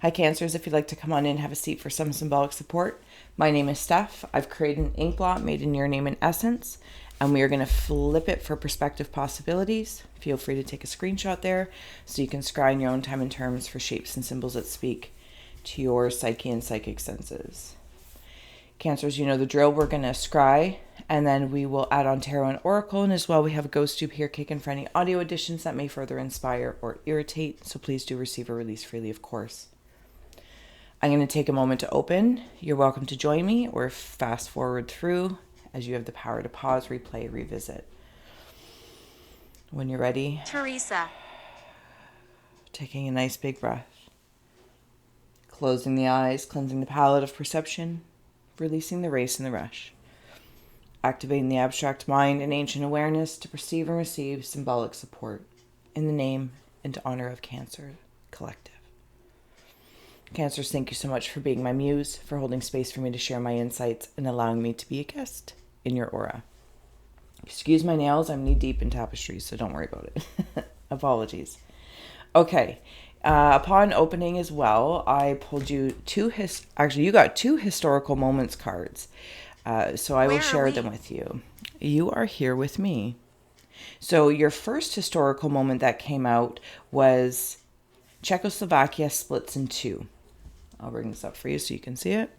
Hi Cancers, if you'd like to come on in, have a seat for some symbolic support. My name is Steph. I've created an ink blot made in your name and essence, and we are going to flip it for perspective possibilities. Feel free to take a screenshot there so you can scry in your own time and terms for shapes and symbols that speak to your psyche and psychic senses. Cancers, you know the drill. We're going to scry, and then we will add on tarot and oracle, and as well we have a ghost tube here kicking for any audio additions that may further inspire or irritate, so please do receive or release freely, of course. I'm going to take a moment to open. You're welcome to join me or fast forward through, as you have the power to pause, replay, revisit. When you're ready, Teresa. Taking a nice big breath. Closing the eyes, cleansing the palette of perception, releasing the race and the rush. Activating the abstract mind and ancient awareness to perceive and receive symbolic support in the name and honor of Cancer Collective. Cancers, thank you so much for being my muse, for holding space for me to share my insights and allowing me to be a guest in your aura. Excuse my nails, I'm knee deep in tapestries, so don't worry about it. Apologies. Okay, upon opening as well, I pulled you you got two historical moments cards. So I will share them with you. You are here with me. So your first historical moment that came out was Czechoslovakia splits in two. I'll bring this up for you so you can see it.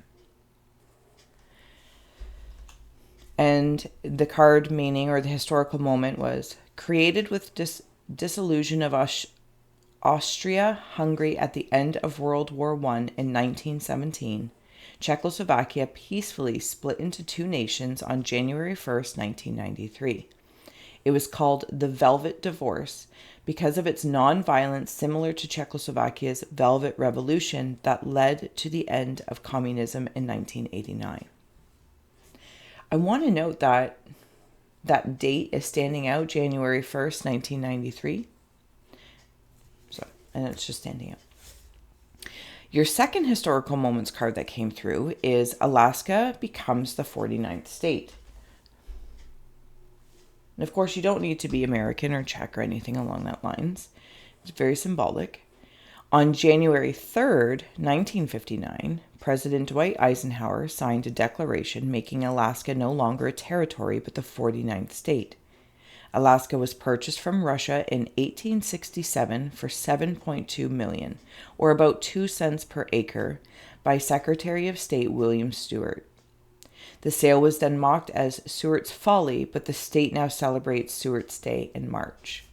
And the card meaning, or the historical moment, was created with dissolution of Austria-Hungary at the end of World War I in 1917. Czechoslovakia peacefully split into two nations on January 1st, 1993. It was called the Velvet Divorce because of its non-violence, similar to Czechoslovakia's Velvet Revolution that led to the end of communism in 1989. I want to note that that date is standing out, January 1st, 1993. And it's just standing out. Your second historical moments card that came through is Alaska becomes the 49th state. And of course, you don't need to be American or Czech or anything along that lines. It's very symbolic. On January 3rd, 1959, President Dwight Eisenhower signed a declaration making Alaska no longer a territory but the 49th state. Alaska was purchased from Russia in 1867 for $7.2 million, or about 2 cents per acre, by Secretary of State William Stewart. The sale was then mocked as Stewart's Folly, but the state now celebrates Stewart's Day in March.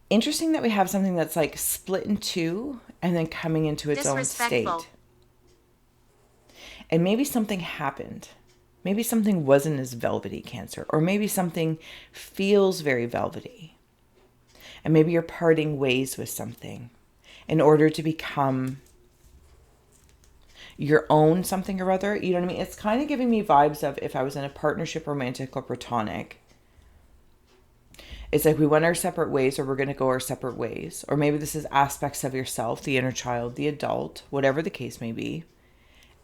Interesting that we have something that's like split in two and then coming into its own state. And maybe something happened. Maybe something wasn't as velvety, Cancer, or maybe something feels very velvety. And maybe you're parting ways with something in order to become your own something or other. You know what I mean? It's kind of giving me vibes of if I was in a partnership, romantic or platonic. It's like we went our separate ways, or we're going to go our separate ways. Or maybe this is aspects of yourself, the inner child, the adult, whatever the case may be.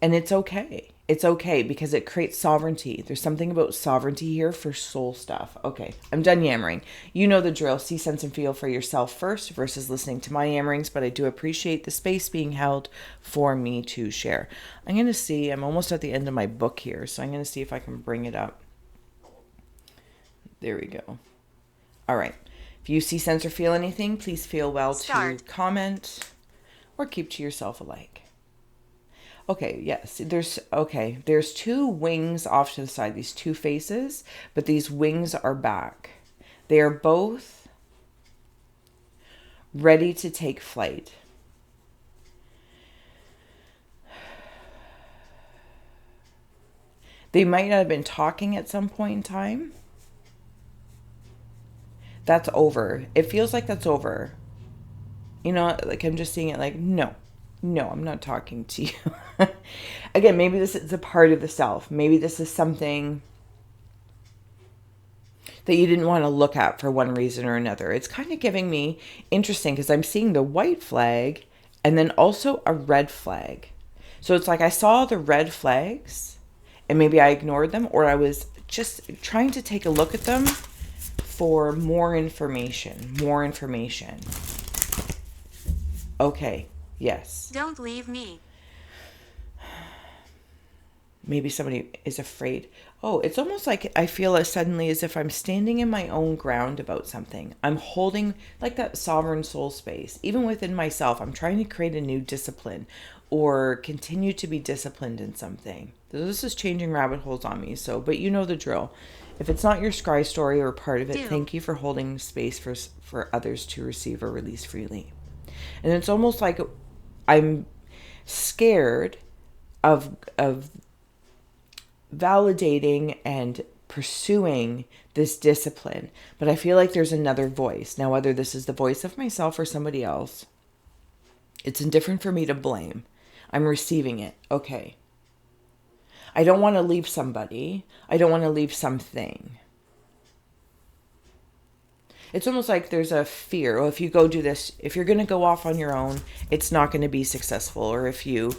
And it's okay. It's okay because it creates sovereignty. There's something about sovereignty here for soul stuff. Okay, I'm done yammering. You know the drill. See, sense, and feel for yourself first versus listening to my yammerings, but I do appreciate the space being held for me to share. I'm going to see, I'm almost at the end of my book here, so I'm going to see if I can bring it up. There we go. All right. If you see, sense, or feel anything, please feel well to comment or keep to yourself alike. Okay, yes, there's two wings off to the side, these two faces, but these wings are back. They are both ready to take flight. They might not have been talking at some point in time. That's over. It feels like that's over. You know, like I'm just seeing it like, no, I'm not talking to you. Again, maybe this is a part of the self. Maybe this is something that you didn't want to look at for one reason or another. It's kind of giving me interesting because I'm seeing the white flag and then also a red flag. So it's like I saw the red flags and maybe I ignored them, or I was just trying to take a look at them for more information. Okay. Yes. Don't leave me. Maybe somebody is afraid. Oh, it's almost like I feel as suddenly as if I'm standing in my own ground about something. I'm holding like that sovereign soul space. Even within myself, I'm trying to create a new discipline or continue to be disciplined in something. This is changing rabbit holes on me. So, but you know the drill. If it's not your scry story or part of it, Do. thank you for holding space for others to receive or release freely. And it's almost like I'm scared of validating and pursuing this discipline, but I feel like there's another voice. Now, whether this is the voice of myself or somebody else, it's indifferent for me to blame. I'm receiving it. Okay. I don't want to leave somebody. I don't want to leave something. It's almost like there's a fear. Oh, if you go do this, if you're going to go off on your own, it's not going to be successful. Or if you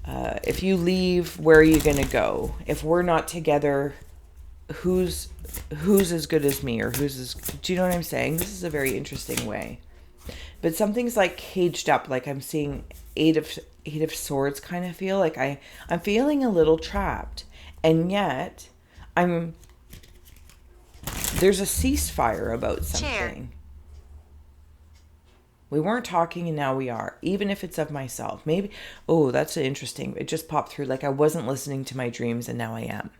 leave, where are you going to go? If we're not together, who's as good as me, or who's as, do you know what I'm saying? This is a very interesting way. But something's like caged up, like I'm seeing eight of swords kind of feel like I'm feeling a little trapped. And yet there's a ceasefire about something. Chair. We weren't talking and now we are, even if it's of myself. Maybe, oh, that's interesting. It just popped through. Like I wasn't listening to my dreams and now I am.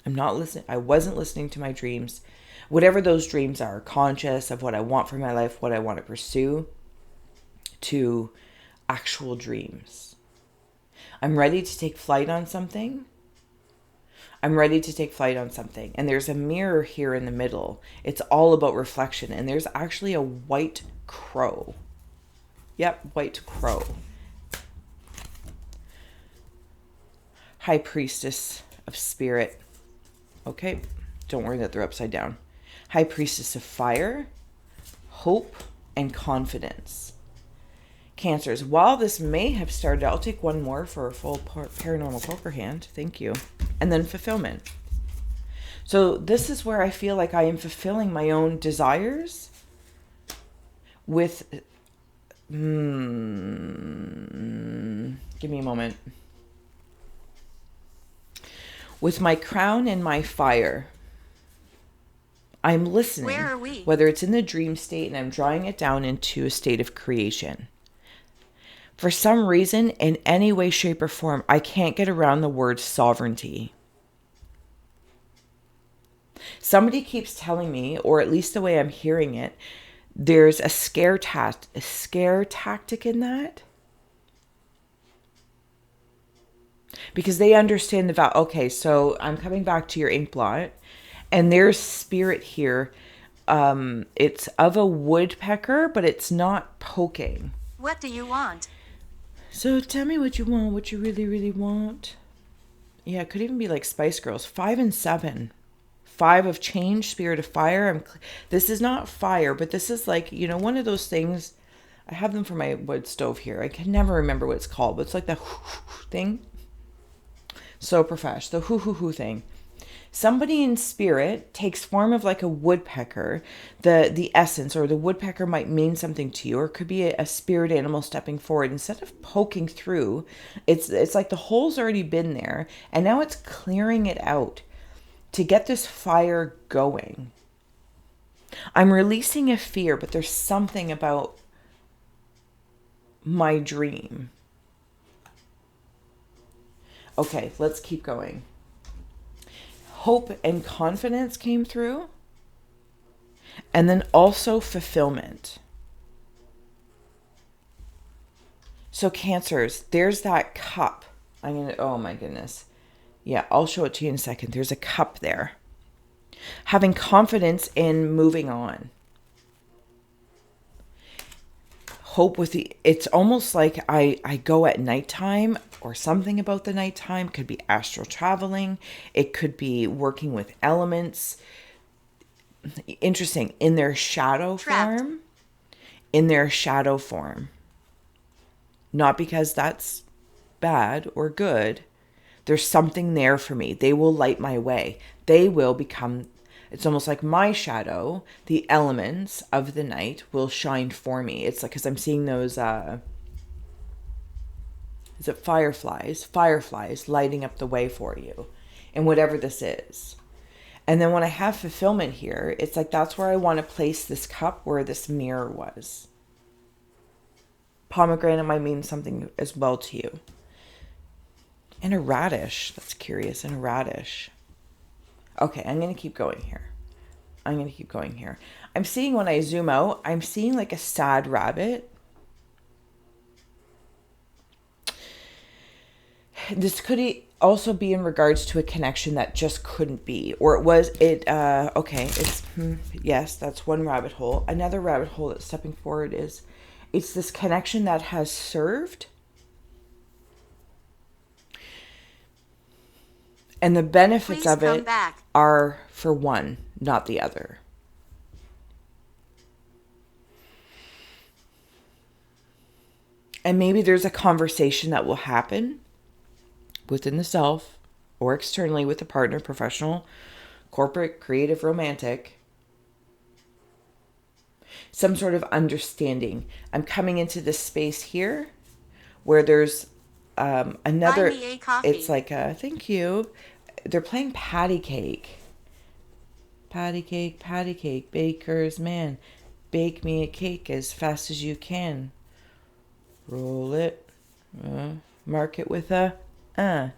I'm not listening. I wasn't listening to my dreams. Whatever those dreams are, conscious of what I want for my life, what I want to pursue, to actual dreams. I'm ready to take flight on something. I'm ready to take flight on something. And there's a mirror here in the middle. It's all about reflection. And there's actually a white crow. Yep, white crow. High priestess of spirit. Okay, don't worry that they're upside down. High priestess of fire, hope, and confidence. Cancers. While this may have started, I'll take one more for a full paranormal poker hand. Thank you. And then fulfillment. So this is where I feel like I am fulfilling my own desires with... give me a moment. With my crown and my fire. I'm listening. Where are we? Whether it's in the dream state and I'm drawing it down into a state of creation. For some reason, in any way, shape, or form, I can't get around the word sovereignty. Somebody keeps telling me, or at least the way I'm hearing it, there's a scare tactic in that. Because they understand the value. Okay, so I'm coming back to your ink blot. And there's spirit here. It's of a woodpecker, but it's not poking. What do you want? So tell me what you want, what you really, really want. Yeah, it could even be like Spice Girls. 5 and 7. 5 of change, spirit of fire. This is not fire, but this is like, you know, one of those things. I have them for my wood stove here. I can never remember what it's called, but it's like the thing. So profesh, the hoo thing. Somebody in spirit takes form of like a woodpecker. The essence, or the woodpecker might mean something to you, or it could be a spirit animal stepping forward. Instead of poking through, it's like the hole's already been there, and now it's clearing it out to get this fire going. I'm releasing a fear, but there's something about my dream. Okay, let's keep going. Hope and confidence came through. And then also fulfillment. So Cancers, there's that cup. Oh my goodness. Yeah, I'll show it to you in a second. There's a cup there. Having confidence in moving on. Hope it's almost like I go at nighttime, or something about the nighttime. It could be astral traveling. It could be working with elements. Interesting. In their shadow form. In their shadow form. Not because that's bad or good. There's something there for me. They will light my way. They will become... It's almost like my shadow, the elements of the night will shine for me. It's like, because I'm seeing those Is it fireflies? Fireflies lighting up the way for you in whatever this is. And then when I have fulfillment here, it's like that's where I want to place this cup where this mirror was. Pomegranate might mean something as well to you. And a radish. That's curious. And a radish. Okay, I'm going to keep going here. I'm seeing, when I zoom out, I'm seeing like a sad rabbit. This could also be in regards to a connection that just couldn't be. Or yes, that's one rabbit hole. Another rabbit hole that's stepping forward is, it's this connection that has served. And the benefits of it are for one, not the other. And maybe there's a conversation that will happen within the self or externally with a partner, professional, corporate, creative, romantic. Some sort of understanding. I'm coming into this space here where there's another, Buy me a coffee. It's like thank you. They're playing patty cake. Patty cake, baker's man. Bake me a cake as fast as you can. Roll it. Mark it with a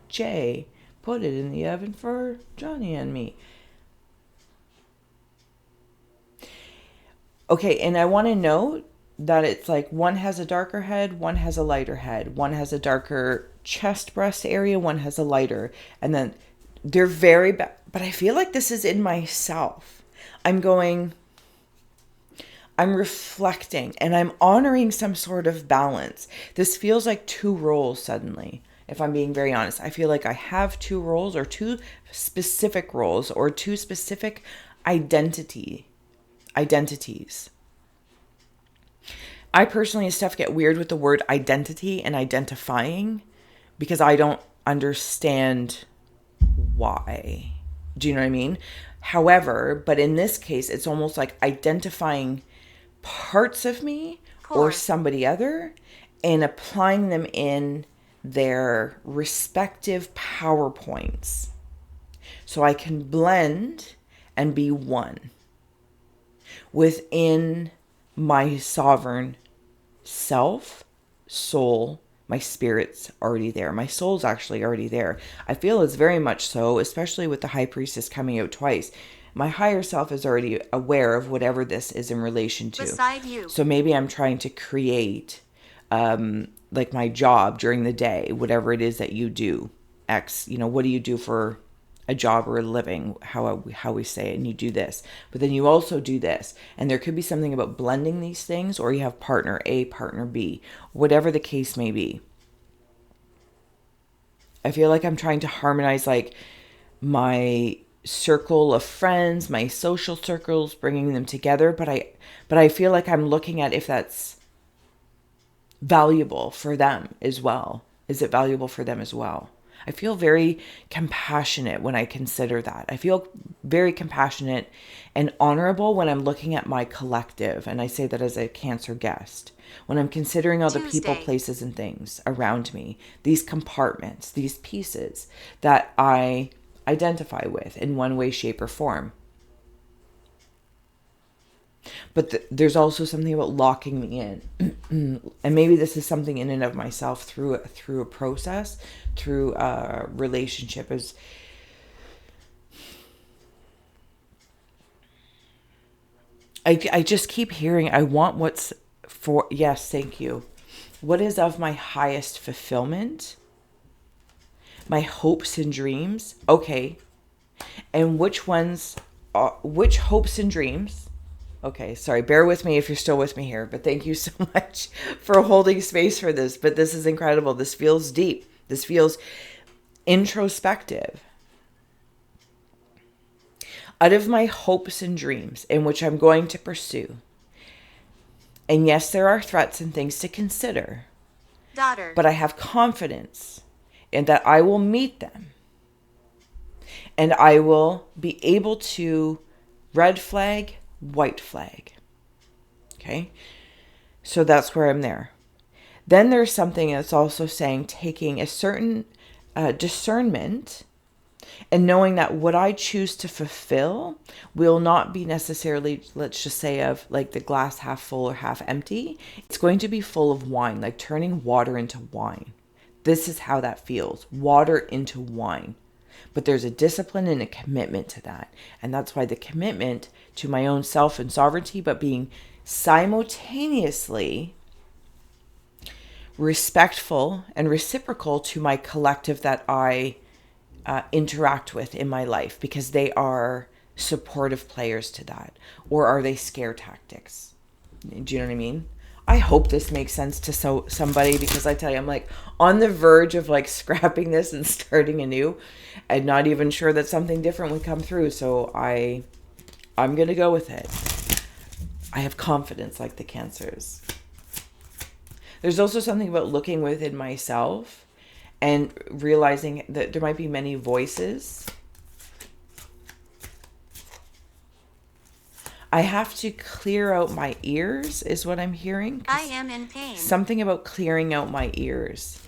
J. Put it in the oven for Johnny and me. Okay, and I want to note that it's like one has a darker head, one has a lighter head. One has a darker chest breast area, one has a lighter. And then they're very but I feel like this is in myself. I'm reflecting and I'm honoring some sort of balance. This feels like two roles suddenly, if I'm being very honest. I feel like I have two roles, or two specific roles, or two specific identities. I personally and stuff get weird with the word identity and identifying because I don't understand why. Do you know what I mean? However, but in this case, it's almost like identifying parts of me or somebody other and applying them in their respective power points. So I can blend and be one within my sovereign self, soul. My spirit's already there. My soul's actually already there. I feel it's very much so, especially with the High Priestess coming out twice. My higher self is already aware of whatever this is in relation to. Beside you. So maybe I'm trying to create like my job during the day, whatever it is that you do. What do you do for a job or a living, how we say it, and you do this. But then you also do this. And there could be something about blending these things, or you have partner A, partner B, whatever the case may be. I feel like I'm trying to harmonize like my circle of friends, my social circles, bringing them together. But I feel like I'm looking at if that's valuable for them as well. Is it valuable for them as well? I feel very compassionate when I consider that. I feel very compassionate and honorable when I'm looking at my collective. And I say that as a Cancer guest. When I'm considering all the people, places, and things around me, these compartments, these pieces that I identify with in one way, shape, or form. But there's also something about locking me in. And maybe this is something in and of myself through a process, through a relationship. I just keep hearing, I want what's for, yes, thank you. What is of my highest fulfillment? My hopes and dreams. Okay. And which hopes and dreams? Okay, sorry, bear with me if you're still with me here, but thank you so much for holding space for this. But this is incredible. This feels deep. This feels introspective. Out of my hopes and dreams in which I'm going to pursue. And yes, there are threats and things to consider. Daughter. But I have confidence in that I will meet them. And I will be able to red flag, white flag. Okay. So that's where I'm there. Then there's something that's also saying taking a certain discernment and knowing that what I choose to fulfill will not be necessarily, let's just say, of like the glass half full or half empty. It's going to be full of wine, like turning water into wine. This is how that feels, water into wine. But there's a discipline and a commitment to that. And that's why the commitment to my own self and sovereignty, but being simultaneously respectful and reciprocal to my collective that I interact with in my life, because they are supportive players to that. Or are they scare tactics? Do you know what I mean? I hope this makes sense to somebody, because I tell you, I'm like on the verge of like scrapping this and starting anew, and not even sure that something different would come through. So I'm going to go with it. I have confidence, like the Cancers. There's also something about looking within myself and realizing that there might be many voices. I have to clear out my ears, is what I'm hearing. I am in pain. Something about clearing out my ears.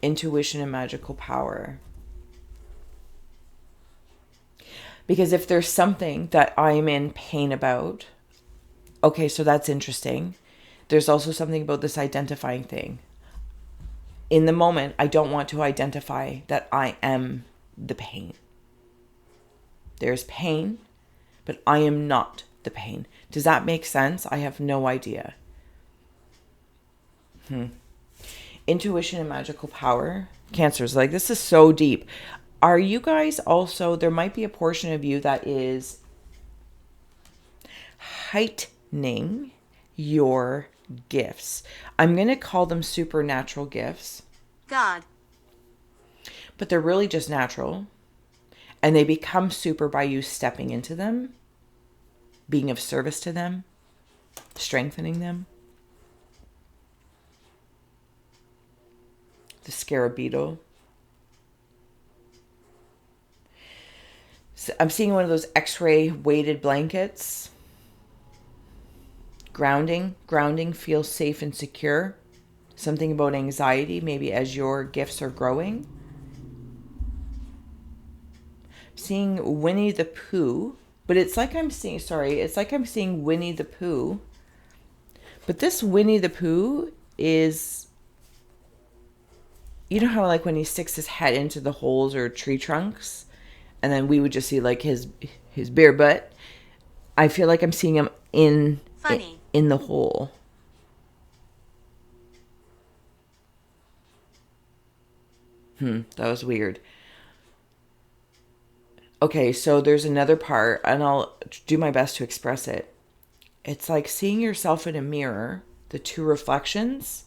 Intuition and magical power. Because if there's something that I'm in pain about, okay, so that's interesting. There's also something about this identifying thing. In the moment, I don't want to identify that I am the pain. There's pain, but I am not the pain. Does that make sense? I have no idea. Intuition and magical power. Cancers, like this is so deep. Are you guys also, there might be a portion of you that is heightening your gifts. I'm going to call them supernatural gifts. God. But they're really just natural. And they become super by you stepping into them, being of service to them, strengthening them. The scarab beetle. So I'm seeing one of those X-ray weighted blankets. Grounding feels safe and secure. Something about anxiety, maybe as your gifts are growing. Seeing Winnie the Pooh, but it's like I'm seeing Winnie the Pooh. But this Winnie the Pooh is, you know how like when he sticks his head into the holes or tree trunks, and then we would just see like his bare butt. I feel like I'm seeing him in the hole. That was weird. Okay, so there's another part, and I'll do my best to express it. It's like seeing yourself in a mirror, the two reflections,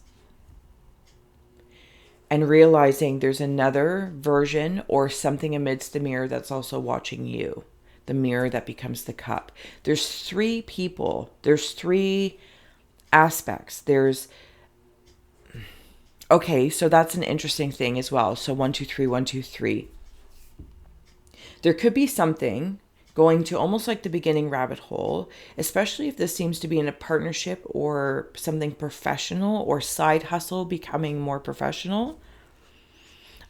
and realizing there's another version or something amidst the mirror that's also watching you. The mirror that becomes the cup. There's three people. There's three aspects. Okay, so that's an interesting thing as well. So 1, 2, 3, 1, 2, 3. There could be something going to almost like the beginning rabbit hole, especially if this seems to be in a partnership or something professional or side hustle becoming more professional,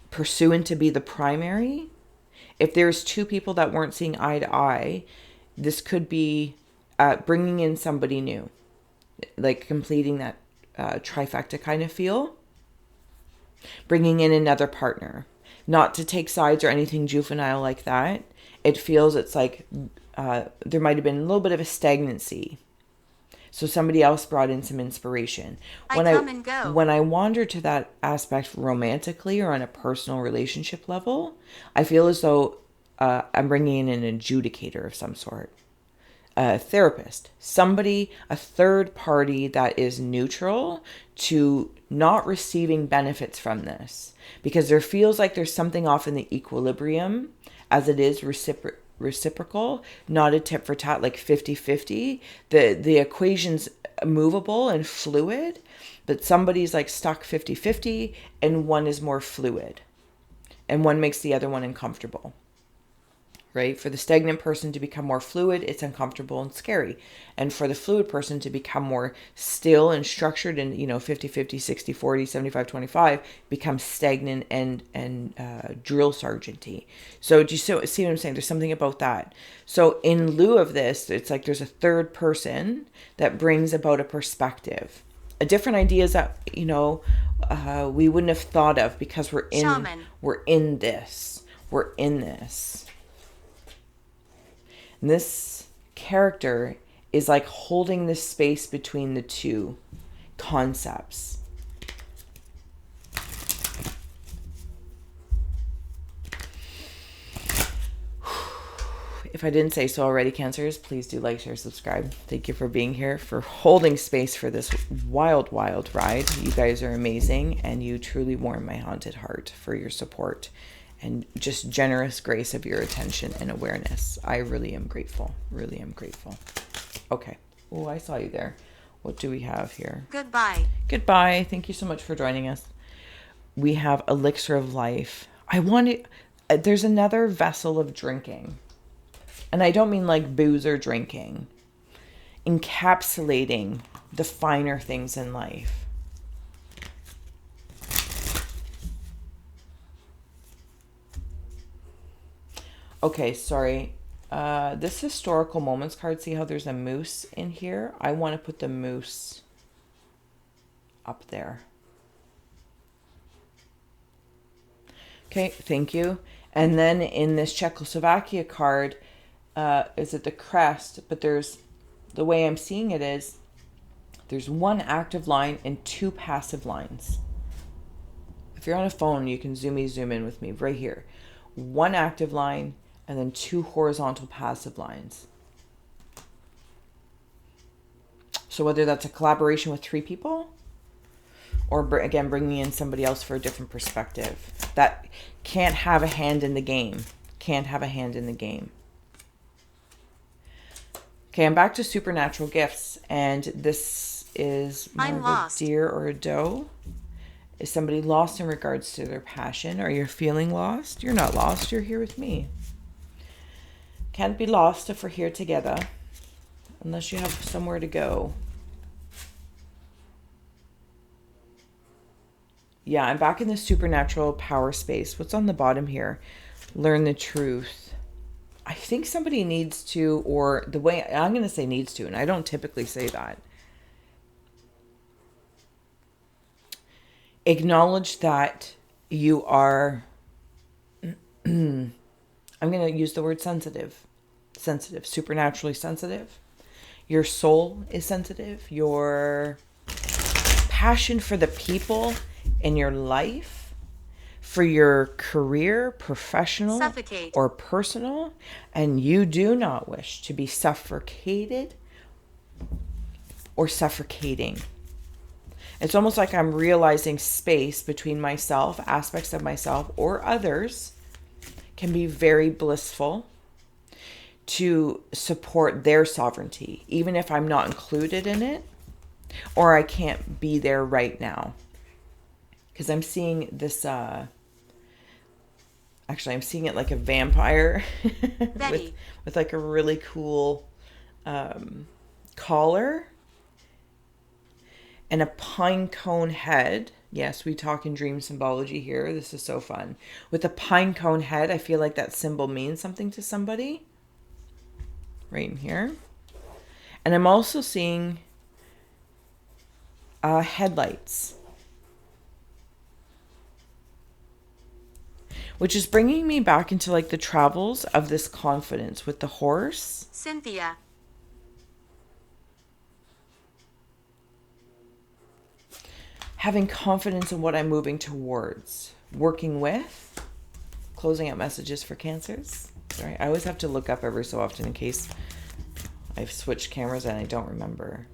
pursuant to be the primary. If there's two people that weren't seeing eye to eye, this could be bringing in somebody new, like completing that trifecta kind of feel. Bringing in another partner, not to take sides or anything juvenile like that. It feels it's like there might have been a little bit of a stagnancy. So somebody else brought in some inspiration. When I wander to that aspect romantically or on a personal relationship level, I feel as though I'm bringing in an adjudicator of some sort. A therapist, somebody, a third party that is neutral to not receiving benefits from this. Because there feels like there's something off in the equilibrium as it is reciprocal, not a tit for tat, like 50-50. The equation's movable and fluid, but somebody's like stuck 50-50 and one is more fluid. And one makes the other one uncomfortable. right? For the stagnant person to become more fluid, it's uncomfortable and scary. And for the fluid person to become more still and structured and, 50-50, 60-40, 75-25, becomes stagnant and drill sergeant-y. So do you see what I'm saying? There's something about that. So in lieu of this, it's like there's a third person that brings about a perspective, a different ideas that, we wouldn't have thought of because we're in this. We're in this. And this character is like holding this space between the two concepts. If I didn't say so already, Cancers, please do like, share, subscribe. Thank you for being here, for holding space for this wild, wild ride. You guys are amazing, and you truly warm my haunted heart for your support and just generous grace of your attention and awareness. I really am grateful. Really am grateful. Okay. Oh, I saw you there. What do we have here? Goodbye. Goodbye. Thank you so much for joining us. We have Elixir of Life. There's another vessel of drinking. And I don't mean like booze or drinking. Encapsulating the finer things in life. Okay, sorry. This historical moments card, see how there's a moose in here? I want to put the moose up there. Okay, thank you. And then in this Czechoslovakia card, is it the crest? But the way I'm seeing it is, there's one active line and two passive lines. If you're on a phone, you can zoom in with me right here. One active line and then two horizontal passive lines. So whether that's a collaboration with three people, or again, bringing in somebody else for a different perspective. That can't have a hand in the game. Can't have a hand in the game. Okay, I'm back to supernatural gifts. And this is more of a deer or a doe. Is somebody lost in regards to their passion? Or you're feeling lost? You're not lost. You're here with me. Can't be lost if we're here together. Unless you have somewhere to go. Yeah, I'm back in the supernatural power space. What's on the bottom here? Learn the truth. I think somebody needs to, or the way I'm going to say needs to, and I don't typically say that. Acknowledge that you are, I'm going to use the word sensitive, supernaturally sensitive. Your soul is sensitive. Your passion for the people in your life, for your career, professional or personal, and you do not wish to be suffocated or suffocating. It's almost like I'm realizing space between myself, aspects of myself or others can be very blissful to support their sovereignty, even if I'm not included in it or I can't be there right now. Because I'm seeing this, actually I'm seeing it like a vampire with like a really cool collar and a pine cone head. Yes, we talk in dream symbology here. This is so fun. With a pine cone head, I feel like that symbol means something to somebody. Right in here. And I'm also seeing headlights. Which is bringing me back into like the travels of this confidence with the horse. Cynthia. Having confidence in what I'm moving towards. Working with. Closing out messages for Cancers. Sorry, I always have to look up every so often in case I've switched cameras and I don't remember.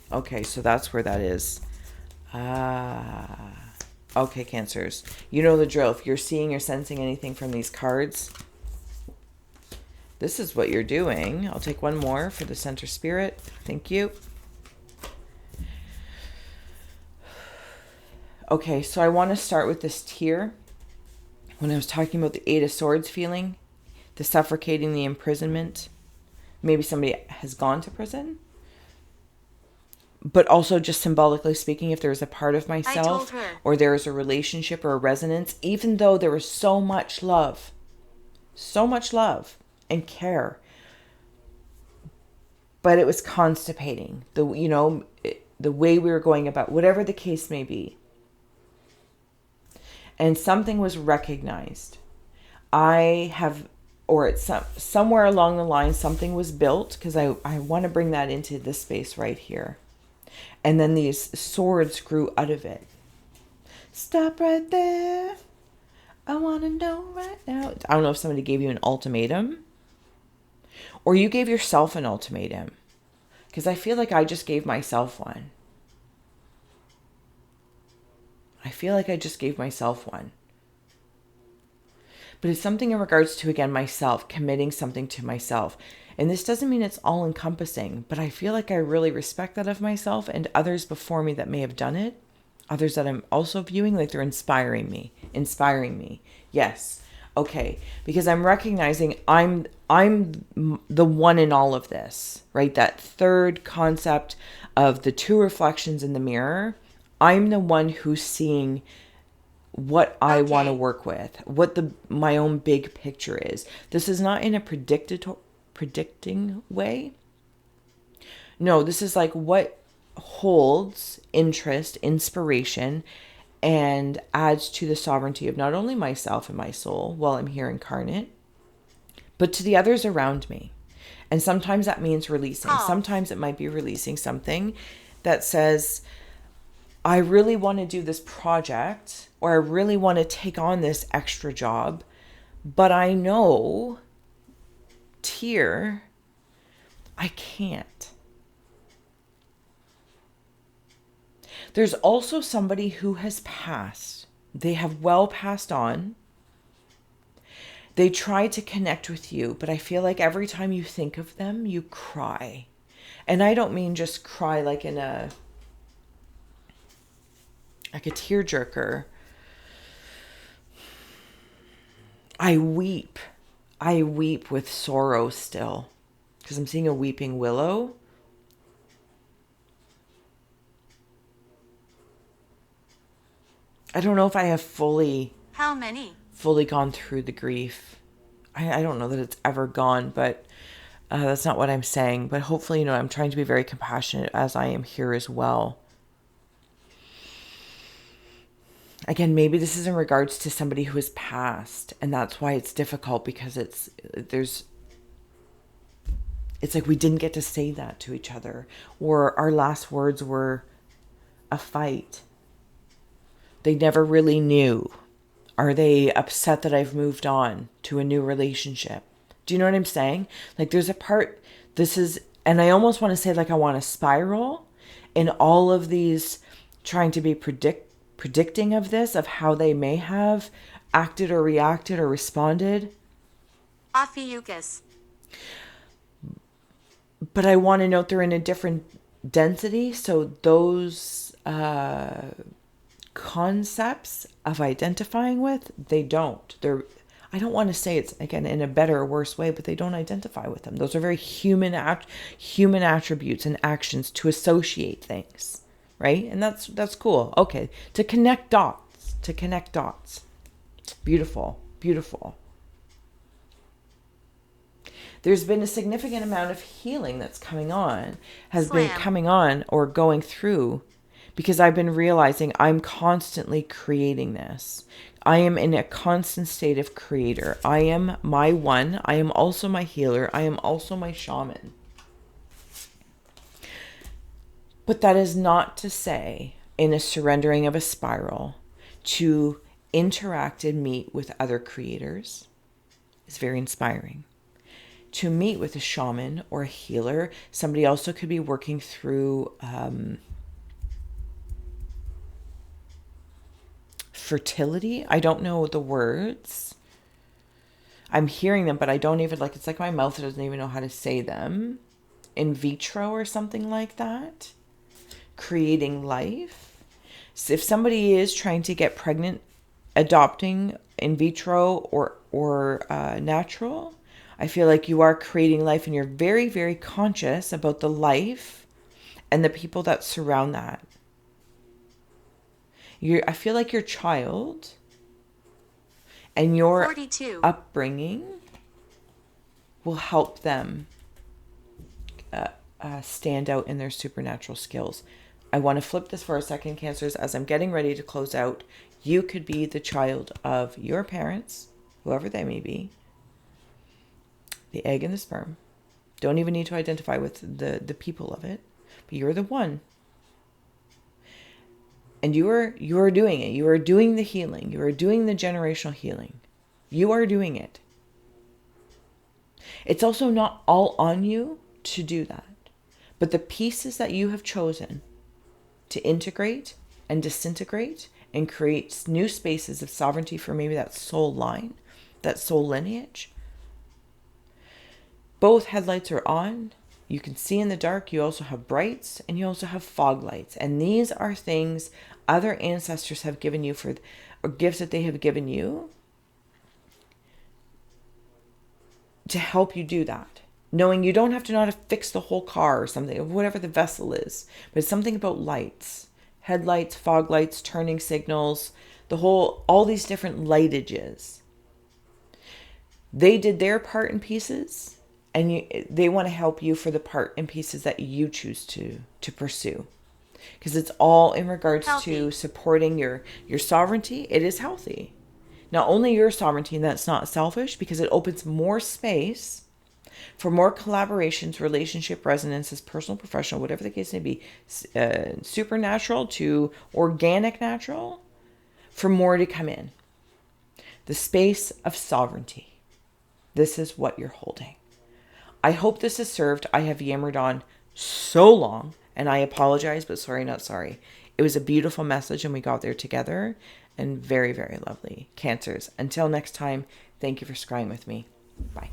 Okay, so that's where that is. Okay, Cancers. You know the drill. If you're seeing or sensing anything from these cards, this is what you're doing. I'll take one more for the center spirit. Thank you. Okay, so I want to start with this tier. When I was talking about the Eight of Swords feeling, the suffocating, the imprisonment, maybe somebody has gone to prison. But also just symbolically speaking, if there's a part of myself or there is a relationship or a resonance, even though there was so much love and care, but it was constipating. The way we were going about, whatever the case may be. And something was recognized. Somewhere along the line, something was built, because I want to bring that into this space right here. And then these swords grew out of it. Stop right there. I want to know right now. I don't know if somebody gave you an ultimatum or you gave yourself an ultimatum, because I feel like I just gave myself one. But it's something in regards to, again, myself, committing something to myself. And this doesn't mean it's all encompassing, but I feel like I really respect that of myself and others before me that may have done it. Others that I'm also viewing like they're inspiring me. Yes. Okay. Because I'm recognizing I'm the one in all of this, right? That third concept of the two reflections in the mirror. I'm the one who's seeing what I want to work with, what my own big picture is. This is not in a predicting way. No, this is like what holds interest, inspiration, and adds to the sovereignty of not only myself and my soul while I'm here incarnate, but to the others around me. And sometimes that means releasing. Sometimes it might be releasing something that says, I really want to do this project, or I really want to take on this extra job, but I know, I can't. There's also somebody who has passed. They have well passed on. They try to connect with you, but I feel like every time you think of them, you cry. And I don't mean just cry like in a tearjerker. I weep with sorrow still, because I'm seeing a weeping willow. I don't know if I have fully gone through the grief. I don't know that it's ever gone, but that's not what I'm saying. But hopefully, I'm trying to be very compassionate as I am here as well. Again, maybe this is in regards to somebody who has passed, and that's why it's difficult, because it's like we didn't get to say that to each other, or our last words were a fight. They never really knew. Are they upset that I've moved on to a new relationship? Do you know what I'm saying? Like there's a part, and I almost want to say like I want to spiral in all of these, trying to be predicting of this, of how they may have acted or reacted or responded. But I want to note they're in a different density. So those concepts of identifying with, they don't. I don't want to say it's, again, in a better or worse way, but they don't identify with them. Those are very human attributes and actions to associate things, right? And that's cool. Okay, to connect dots. Beautiful. There's been a significant amount of healing that's coming on or going through, because I've been realizing I'm constantly creating this. I am in a constant state of creator. I am my one. I am also my healer. I am also my shaman. But that is not to say, in a surrendering of a spiral, to interact and meet with other creators is very inspiring. To meet with a shaman or a healer, somebody also could be working through fertility. I don't know the words. I'm hearing them, but I don't even, it's like my mouth doesn't even know how to say them. In vitro or something like that. Creating life. So if somebody is trying to get pregnant, adopting in vitro or natural, I feel like you are creating life, and you're very, very conscious about the life and the people that surround that. I feel like your child and your 42. upbringing will help them stand out in their supernatural skills. I want to flip this for a second, Cancers, as I'm getting ready to close out. You could be the child of your parents, whoever they may be, the egg and the sperm. Don't even need to identify with the people of it, but you're the one. And you are doing it. You are doing the healing. You are doing the generational healing. You are doing it. It's also not all on you to do that. But the pieces that you have chosen to integrate and disintegrate and create new spaces of sovereignty for maybe that soul line, that soul lineage. Both headlights are on. You can see in the dark. You also have brights, and you also have fog lights. And these are things other ancestors have given you or gifts that they have given you to help you do that. Knowing you don't have to know how to fix the whole car or something, or whatever the vessel is, but it's something about lights, headlights, fog lights, turning signals, all these different lightages. They did their part in pieces, and they want to help you for the part and pieces that you choose to pursue. Because it's all in regards to supporting your sovereignty. It is healthy. Not only your sovereignty, and that's not selfish, because it opens more space for more collaborations, relationship resonances, personal, professional, whatever the case may be, supernatural to organic natural, for more to come in. The space of sovereignty. This is what you're holding. I hope this has served. I have yammered on so long, and I apologize, but sorry, not sorry. It was a beautiful message, and we got there together, and very, very lovely. Cancers, until next time, thank you for scrying with me. Bye.